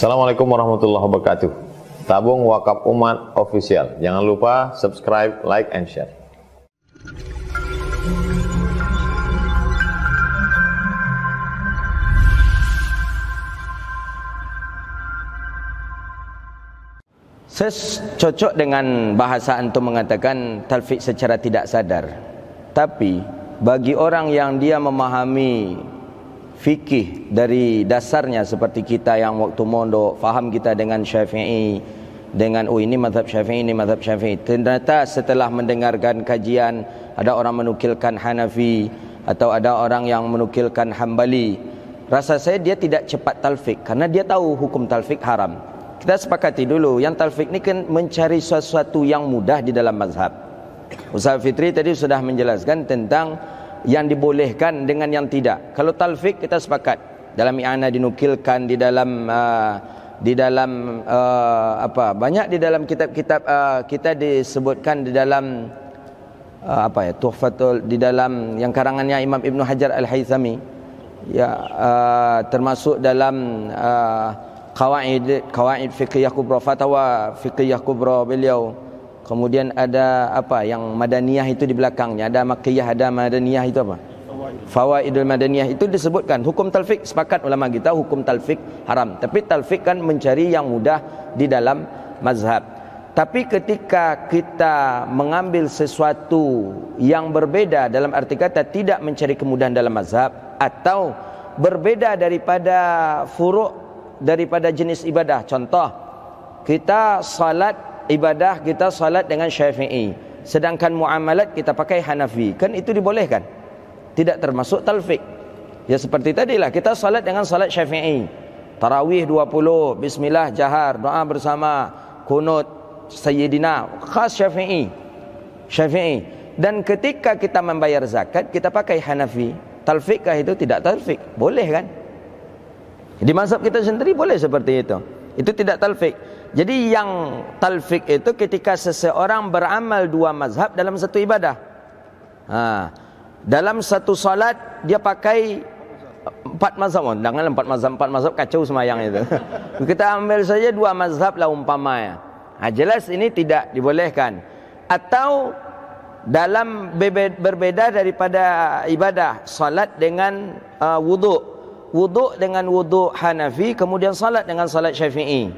Assalamualaikum warahmatullahi wabarakatuh. Tabung Wakaf Umat Official. Jangan lupa subscribe, like, and share. Saya cocok dengan bahasa antum mengatakan talfik secara tidak sadar. Tapi bagi orang yang dia memahami fikih dari dasarnya seperti kita yang waktu mondok, faham kita dengan Syafi'i, dengan ini mazhab Syafi'i, ini mazhab Syafi'i. Ternyata setelah mendengarkan kajian ada orang menukilkan Hanafi atau ada orang yang menukilkan Hambali, rasa saya dia tidak cepat talfik karena dia tahu hukum talfik haram. Kita sepakati dulu yang talfik ni kan mencari sesuatu yang mudah di dalam mazhab. Ustaz Fitri tadi sudah menjelaskan tentang yang dibolehkan dengan yang tidak. Kalau talfik kita sepakat dalam i'anah dinukilkan di dalam banyak di dalam kitab-kitab kita disebutkan di dalam Tuhfatul, di dalam yang karangannya Imam Ibn Hajar Al-Haythami ya, termasuk dalam Qawaid Fiqhiyah Kubra, Fatwa Fiqhiyah Kubra beliau. Kemudian ada yang Madaniyah itu di belakangnya, ada Makkiyah, ada Madaniyah, itu apa? Fawaidul Madaniyah, itu disebutkan hukum talfik. Sepakat ulama kita hukum talfik haram. Tapi talfik kan mencari yang mudah di dalam mazhab. Tapi ketika kita mengambil sesuatu yang berbeda, dalam arti kata tidak mencari kemudahan dalam mazhab, atau berbeda daripada furu' daripada jenis ibadah. Contoh, kita salat ibadah, kita salat dengan Syafi'i, sedangkan muamalat kita pakai Hanafi, kan itu dibolehkan, tidak termasuk talfik. Ya seperti tadilah kita salat dengan salat Syafi'i, tarawih 20, bismillah jahar, doa bersama, kunut sayyidina, khas Syafi'i. Dan ketika kita membayar zakat kita pakai Hanafi, talfikkah itu? Tidak talfik, boleh kan? Di mazhab kita sendiri boleh seperti itu tidak talfik. Jadi yang talfik itu ketika seseorang beramal dua mazhab dalam satu ibadah. Dalam satu salat dia pakai empat mazhab. Jangan empat mazhab kacau semayang itu. Kita ambil saja dua mazhab lah umpamanya. Jelas ini tidak dibolehkan. Atau dalam berbeda daripada ibadah, salat dengan wudu dengan wudu Hanafi, kemudian salat dengan salat Syafi'i.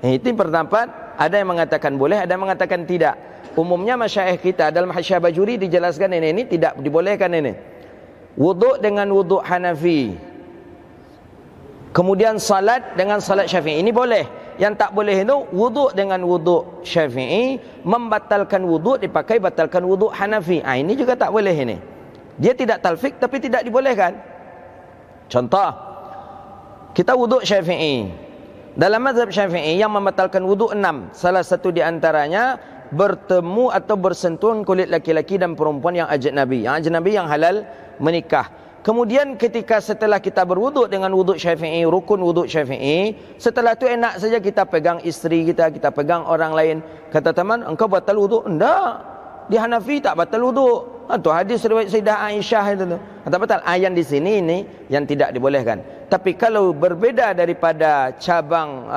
Itu pendapat, ada yang mengatakan boleh, ada yang mengatakan tidak. Umumnya masyayikh kita dalam Hasyiah Bajuri dijelaskan ini tidak dibolehkan ini. Wudu dengan wudu Hanafi, kemudian salat dengan salat Syafi'i, ini boleh. Yang tak boleh itu wudu dengan wudu Syafi'i, membatalkan wudu dipakai batalkan wudu Hanafi. Ini juga tak boleh ini. Dia tidak talfik tapi tidak dibolehkan. Contoh, kita wudu Syafi'i. Dalam mazhab Syafi'i yang membatalkan wudu 6. Salah satu di antaranya bertemu atau bersentuhan kulit laki-laki dan perempuan yang ajnabi. Yang ajnabi yang halal menikah. Kemudian ketika setelah kita berwudu dengan wudu Syafi'i, rukun wudu Syafi'i, setelah itu enak saja kita pegang isteri kita pegang orang lain. Kata teman, engkau batal wudu? Enggak. Di Hanafi tak batal wudu. Itu hadis riwayat Sayyidah Aisyah itu. Tak batal. Yang di sini ini yang tidak dibolehkan. Tapi kalau berbeda daripada cabang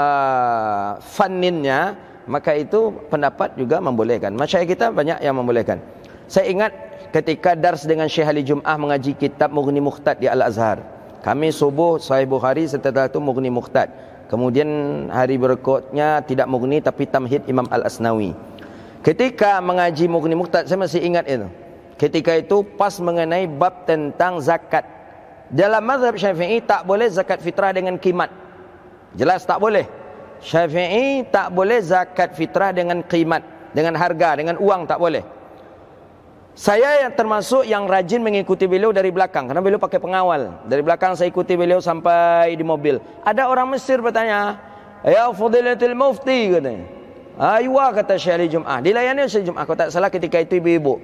fanninnya, maka itu pendapat juga membolehkan. Masyayikh kita banyak yang membolehkan. Saya ingat ketika dars dengan Syekh Ali Jum'ah mengaji kitab Mughni Muqtad di Al-Azhar. Kami subuh Sahih Bukhari, setelah itu Mughni Muqtad. Kemudian hari berikutnya tidak Mughni tapi Tamhid Imam Al-Asnawi. Ketika mengaji Mughni Muqtad, saya masih ingat itu. Ketika itu pas mengenai bab tentang zakat. Dalam mazhab Syafi'i tak boleh zakat fitrah dengan qimat. Jelas tak boleh. Syafi'i tak boleh zakat fitrah dengan qimat, dengan harga, dengan uang tak boleh. Saya yang termasuk yang rajin mengikuti beliau dari belakang, karena beliau pakai pengawal. Dari belakang saya ikuti beliau sampai di mobil. Ada orang Mesir bertanya, "Ya Fadilatul Mufti," katanya. "Aywa," kata Syekh Ali Jum'ah. Dilayani Syekh Jum'ah, kalau tak salah ketika itu ibu-ibu.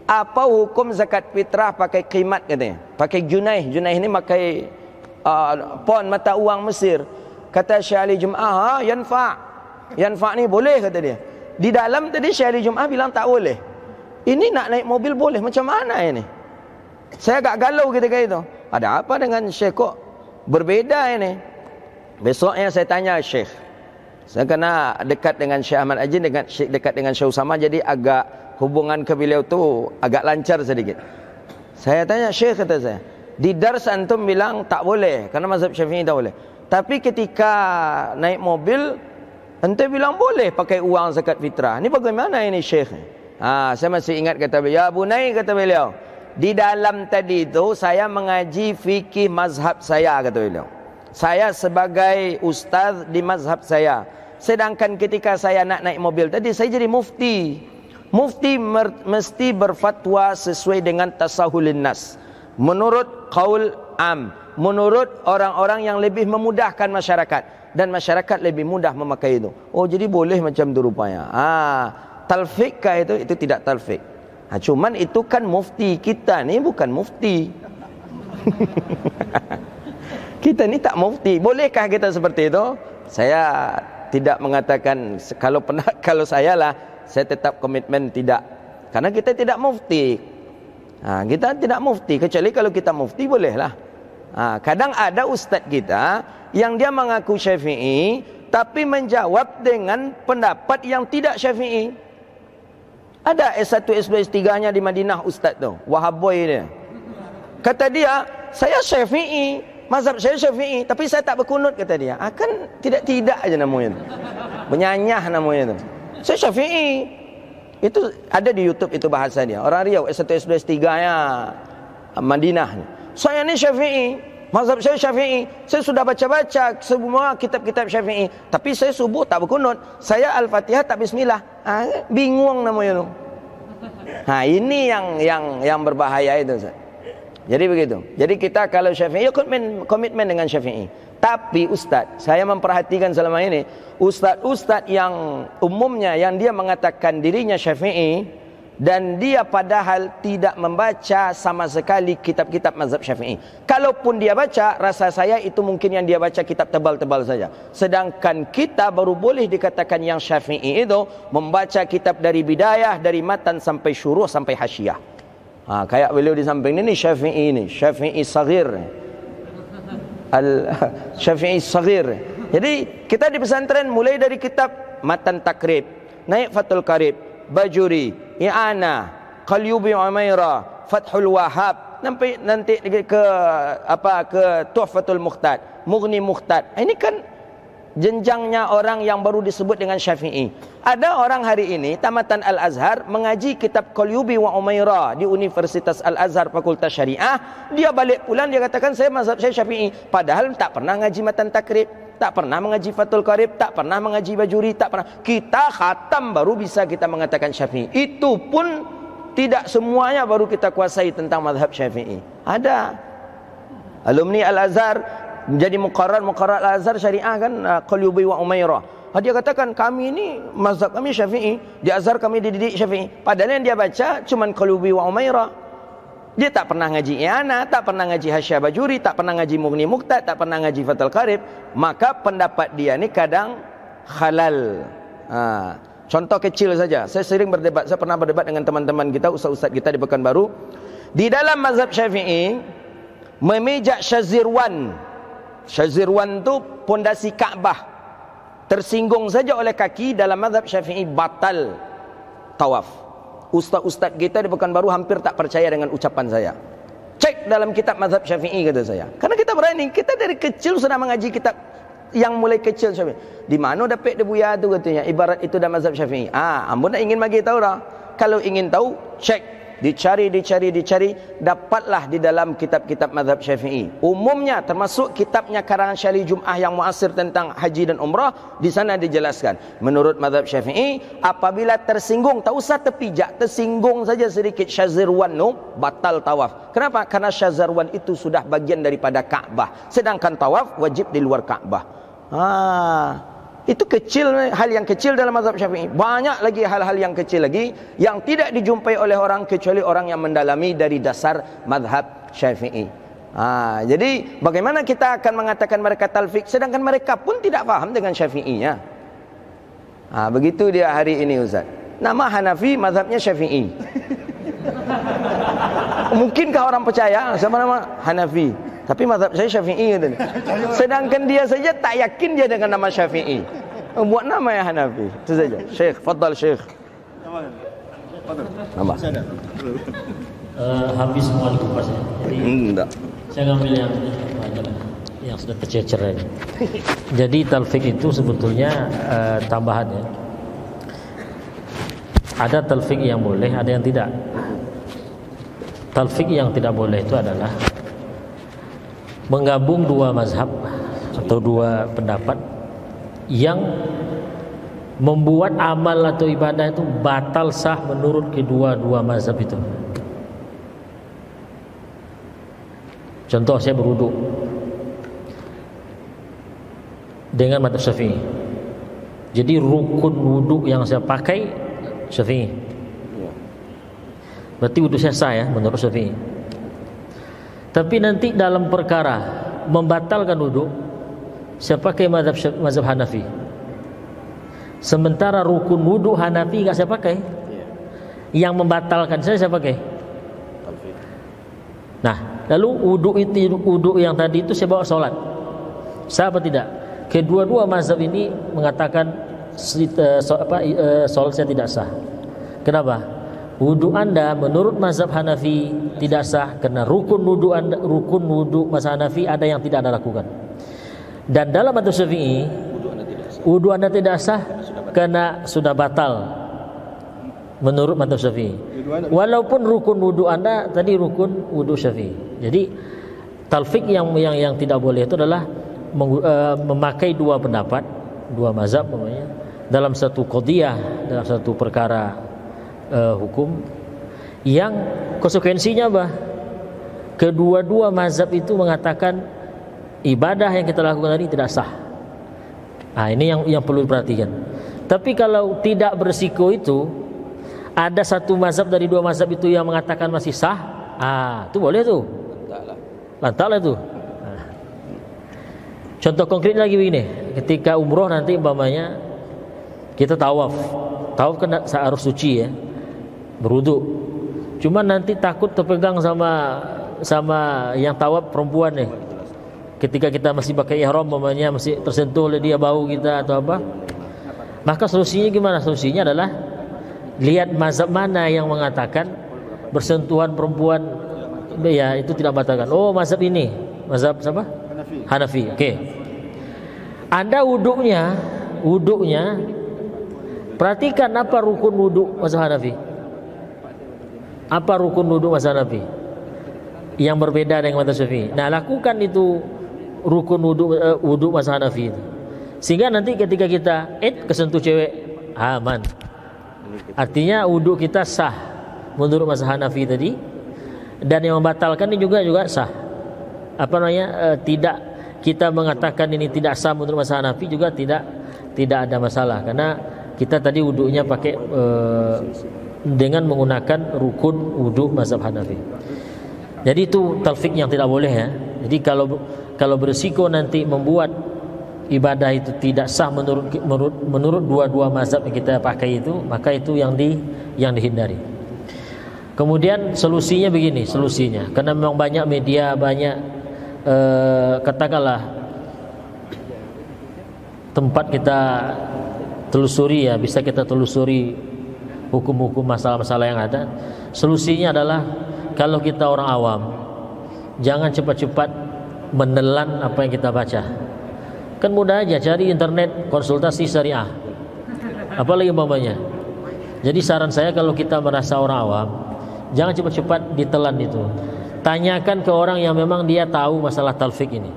"Apa hukum zakat fitrah pakai qimat?" katanya. Pakai junaih. Junaih ini pakai pon mata uang Mesir. Kata Syekh Ali Jum'ah, yanfa' ni boleh, kata dia. Di dalam tadi Syekh Ali Jum'ah bilang tak boleh. Ini nak naik mobil boleh, macam mana ini? Saya agak galau ketika itu. Ada apa dengan Syekh kok berbeda ini? Besoknya saya tanya Syekh. Saya kena dekat dengan Syekh Ahmad Ajin, dekat dengan Syekh Usama, jadi agak hubungan ke beliau tu agak lancar sedikit. Saya tanya, Syekh, kata saya, di dars antum bilang tak boleh karena mazhab Syafi'i tak boleh. Tapi ketika naik mobil ente bilang boleh pakai uang zakat fitrah. Ni bagaimana ini Syekh? Saya masih ingat kata beliau, ya Bunai, kata beliau, di dalam tadi itu saya mengaji fikih mazhab saya, kata beliau. Saya sebagai ustaz di mazhab saya. Sedangkan ketika saya nak naik mobil tadi, saya jadi mufti. Mufti mesti berfatwa sesuai dengan tasahulin nas, menurut qaul am, menurut orang-orang yang lebih memudahkan masyarakat, dan masyarakat lebih mudah memakai itu. Oh, jadi boleh macam tu rupanya. Talfiq kah itu? Itu tidak talfiq. Cuman itu kan mufti, kita ni bukan mufti. Kita ni tak mufti. Bolehkah kita seperti itu? Saya tidak mengatakan, kalau saya lah, saya tetap komitmen tidak. Karena kita tidak mufti. Kita tidak mufti. Kecuali kalau kita mufti, bolehlah. Kadang ada ustaz kita yang dia mengaku Syafi'i, tapi menjawab dengan pendapat yang tidak Syafi'i. Ada S1, S2, S3-nya di Madinah ustaz tu, Wahaboy dia. Kata dia, saya Syafi'i, mazhab saya Syafi'i, tapi saya tak berkunut, kata dia. Kan tidak aja namanya tu. Menyanyah namanya tu. Saya Syafi'i. Itu ada di YouTube, itu bahasa dia. Orang Riau, S1, S2, S3-nya Madinah. Saya ni Syafi'i, mazhab saya Syafi'i. Saya sudah baca-baca semua kitab-kitab Syafi'i, tapi saya subuh tak berkunut. Saya Al-Fatihah tak bismillah. Bingung namanya tu. Ini yang berbahaya itu, Ustaz. Jadi begitu. Jadi kita kalau Syafi'i, komitmen dengan Syafi'i. Tapi Ustaz, saya memperhatikan selama ini, Ustaz yang umumnya yang dia mengatakan dirinya Syafi'i, dan dia padahal tidak membaca sama sekali kitab-kitab mazhab Syafi'i. Kalaupun dia baca, rasa saya itu mungkin yang dia baca kitab tebal-tebal saja. Sedangkan kita baru boleh dikatakan yang Syafi'i itu membaca kitab dari bidayah, dari matan sampai syuruh, sampai hasyiah. Kayak beliau di samping ini Syafi'i ini, Syafi'i Saghir. Syafi'i Saghir. Jadi kita di pesantren mulai dari kitab Matan Takrib, naik Fathul Qarib, Bajuri, I'anah, Qalyubi Umairah, Fathul Wahhab, nanti ke Tuhfatul Muhtad, Mughni Muhtad. Ini kan jenjangnya orang yang baru disebut dengan Syafi'i. Ada orang hari ini tamatan Al-Azhar mengaji kitab Qalyubi wa Umairah di Universitas Al-Azhar Fakultas Syariah. Dia balik pulang, dia katakan saya mazhab saya Syafi'i, padahal tak pernah ngaji Matan Takrib, tak pernah mengaji Fathul Qarib, tak pernah mengaji Bajuri, tak pernah. Kita khatam baru bisa kita mengatakan Syafi'i. Itu pun tidak semuanya baru kita kuasai tentang mazhab Syafi'i. Ada alumni Al-Azhar menjadi muqarrar Al-Azhar Syariah kan, Qalyubi wa Umairah. Dia katakan kami ini mazhab kami Syafi'i, di Azhar kami dididik Syafi'i. Padahal yang dia baca cuman Qalyubi wa Umairah. Dia tak pernah ngaji I'anah, tak pernah ngaji Hasyiah Bajuri, tak pernah ngaji Mughni Muhtad, tak pernah ngaji Fathul Qarib. Maka pendapat dia ni kadang halal. Contoh kecil saja. Saya sering berdebat, saya pernah berdebat dengan teman-teman kita, ustaz-ustaz kita di Pekanbaru. Di dalam mazhab Syafi'i, memijak Syazirwan. Syazirwan tu pondasi Kaabah. Tersinggung saja oleh kaki dalam mazhab Syafi'i batal tawaf. Ustaz-ustaz kita di Pekanbaru hampir tak percaya dengan ucapan saya. Cek dalam kitab mazhab Syafi'i, kata saya. Karena kita berani, kita dari kecil sudah mengaji kitab yang mulai kecil Syafi'i. Di mana dapat debuya tu katanya, ibarat itu dalam mazhab Syafi'i. Ampun nak ingin bagi tahu dah. Kalau ingin tahu, cek. Dicari, dapatlah di dalam kitab-kitab mazhab Syafi'i. Umumnya termasuk kitabnya karangan Syarih Jum'ah yang muasir tentang haji dan umrah, di sana dijelaskan. Menurut mazhab Syafi'i, apabila tersinggung, tak usah terpijak, tersinggung saja sedikit Syazirwan no, batal tawaf. Kenapa? Karena Syazirwan itu sudah bagian daripada Ka'bah. Sedangkan tawaf wajib di luar Ka'bah. Itu kecil, hal yang kecil dalam mazhab Syafi'i. Banyak lagi hal-hal yang kecil lagi yang tidak dijumpai oleh orang kecuali orang yang mendalami dari dasar mazhab Syafi'i. Jadi bagaimana kita akan mengatakan mereka talfiq sedangkan mereka pun tidak faham dengan Syafi'inya? Begitu dia hari ini, Ustaz. Nama Hanafi, mazhabnya Syafi'i. Mungkinkah orang percaya sama nama Hanafi? Tapi mazhab saya Syafi'i katanya. Sedangkan dia saja tak yakin dia dengan nama Syafi'i. Buat nama yang Hanafi. Itu saja. Syekh, fadal Syekh. Nama. Habis semua dikupas ya. Jadi Enggak. saya ngambil yang sudah tercecer ini. Jadi talfik itu sebetulnya tambahan ya. Ada talfik yang boleh, ada yang tidak. Talfik yang tidak boleh itu adalah menggabung dua mazhab atau dua pendapat yang membuat amal atau ibadah itu batal sah menurut kedua-dua mazhab itu. Contoh, saya berwudu dengan mazhab Syafi'i. Jadi rukun wudu yang saya pakai Syafi'i. Berarti wudu saya sah ya menurut Syafi'i. Tapi nanti dalam perkara membatalkan wudu, saya pakai mazhab Hanafi. Sementara rukun wudu Hanafi enggak saya pakai. Yang membatalkan saya pakai. Nah, lalu wudu yang tadi itu saya bawa sholat. Sah apa tidak? Kedua-dua mazhab ini mengatakan sholat saya tidak sah. Kenapa? Wudu Anda menurut mazhab Hanafi tidak sah karena rukun wudu mazhab Hanafi ada yang tidak Anda lakukan. Dan dalam mazhab Syafi'i wudu Anda tidak sah karena sudah batal menurut mazhab Syafi'i. Walaupun rukun wudu Anda tadi rukun wudu Syafi'i. Jadi talfik yang tidak boleh itu adalah memakai dua pendapat, dua mazhab namanya dalam satu qadhiyah, dalam satu perkara hukum yang konsekuensinya apa? Kedua-dua mazhab itu mengatakan ibadah yang kita lakukan tadi tidak sah. Nah, ini yang perlu diperhatikan. Tapi kalau tidak berisiko itu, ada satu mazhab dari dua mazhab itu yang mengatakan masih sah, itu boleh tuh. Lantak lah tuh. Nah. Contoh konkret lagi begini, ketika umroh nanti umpamanya kita tawaf kan harus suci ya, berwudu. Cuma nanti takut terpegang sama yang tawaf perempuan nih. Ketika kita masih pakai ihram umpamanya masih tersentuh oleh dia bau kita atau apa, maka solusinya gimana? Solusinya adalah lihat mazhab mana yang mengatakan bersentuhan perempuan ya itu tidak batalkan. Oh, mazhab ini, mazhab siapa? Hanafi. Oke. Anda wudunya perhatikan apa rukun wudu mazhab Hanafi. Apa rukun wudu mazhab Hanafi yang berbeda dengan mazhab Syafi'i. Nah, lakukan itu rukun wudu mazhab Hanafi itu. Sehingga nanti ketika kita kesentuh cewek aman. Artinya wudu kita sah menurut mazhab Hanafi tadi, dan yang membatalkan ini juga sah. Apa namanya? Tidak kita mengatakan ini tidak sah menurut mazhab Hanafi juga tidak ada masalah karena kita tadi wudunya pakai dengan menggunakan rukun wudu mazhab Hanafi. Jadi itu talfik yang tidak boleh ya. Jadi kalau berisiko nanti membuat ibadah itu tidak sah menurut dua-dua mazhab yang kita pakai itu, maka itu yang dihindari. Kemudian solusinya begini, karena memang banyak media, katakanlah tempat kita telusuri ya, bisa kita telusuri hukum-hukum masalah-masalah yang ada. Solusinya adalah kalau kita orang awam, jangan cepat-cepat menelan apa yang kita baca. Kan mudah aja cari internet konsultasi syariah. Apalagi umpamanya. Jadi saran saya kalau kita merasa orang awam, jangan cepat-cepat ditelan itu. Tanyakan ke orang yang memang dia tahu masalah talfik ini.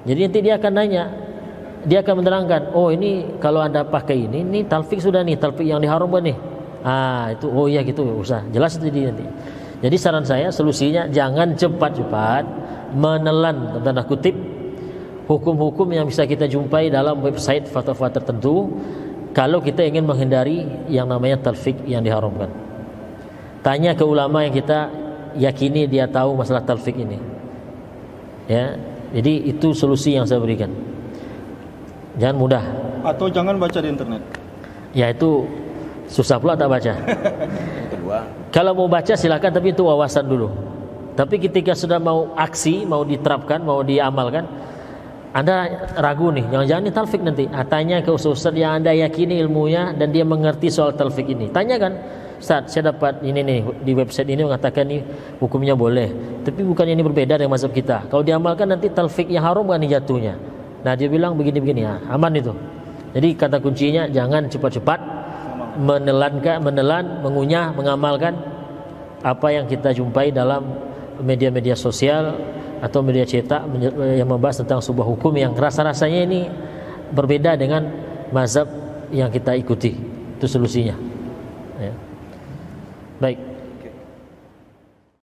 Jadi nanti dia akan nanya, dia akan menerangkan, oh ini kalau Anda pakai ini talfik sudah nih, talfik yang diharamkan nih. Itu oh iya gitu, usah. Jelas itu nanti. Jadi saran saya solusinya jangan cepat-cepat menelan tanda kutip hukum-hukum yang bisa kita jumpai dalam website fatwa-fatwa tertentu kalau kita ingin menghindari yang namanya talfik yang diharamkan. Tanya ke ulama yang kita yakini dia tahu masalah talfik ini. Ya, jadi itu solusi yang saya berikan. Jangan mudah. Atau jangan baca di internet. Ya itu susah pula tak baca. Yang kedua, kalau mau baca silakan, tapi itu wawasan dulu. Tapi ketika sudah mau aksi, mau diterapkan, mau diamalkan, Anda ragu nih, jangan-jangan ini talfik nanti. Tanya ke ustaz yang Anda yakini ilmunya dan dia mengerti soal talfik ini. Tanyakan, Ustaz, saya dapat ini nih di website ini mengatakan ini hukumnya boleh, tapi bukan ini berbeda dengan mazhab kita. Kalau diamalkan nanti talfik yang haram kan jatuhnya. Nah dia bilang begini-begini, ya, aman itu. Jadi kata kuncinya jangan cepat-cepat menelan, mengunyah, mengamalkan apa yang kita jumpai dalam media-media sosial atau media cetak yang membahas tentang sebuah hukum yang rasa-rasanya ini berbeda dengan mazhab yang kita ikuti. Itu solusinya. Ya. Baik.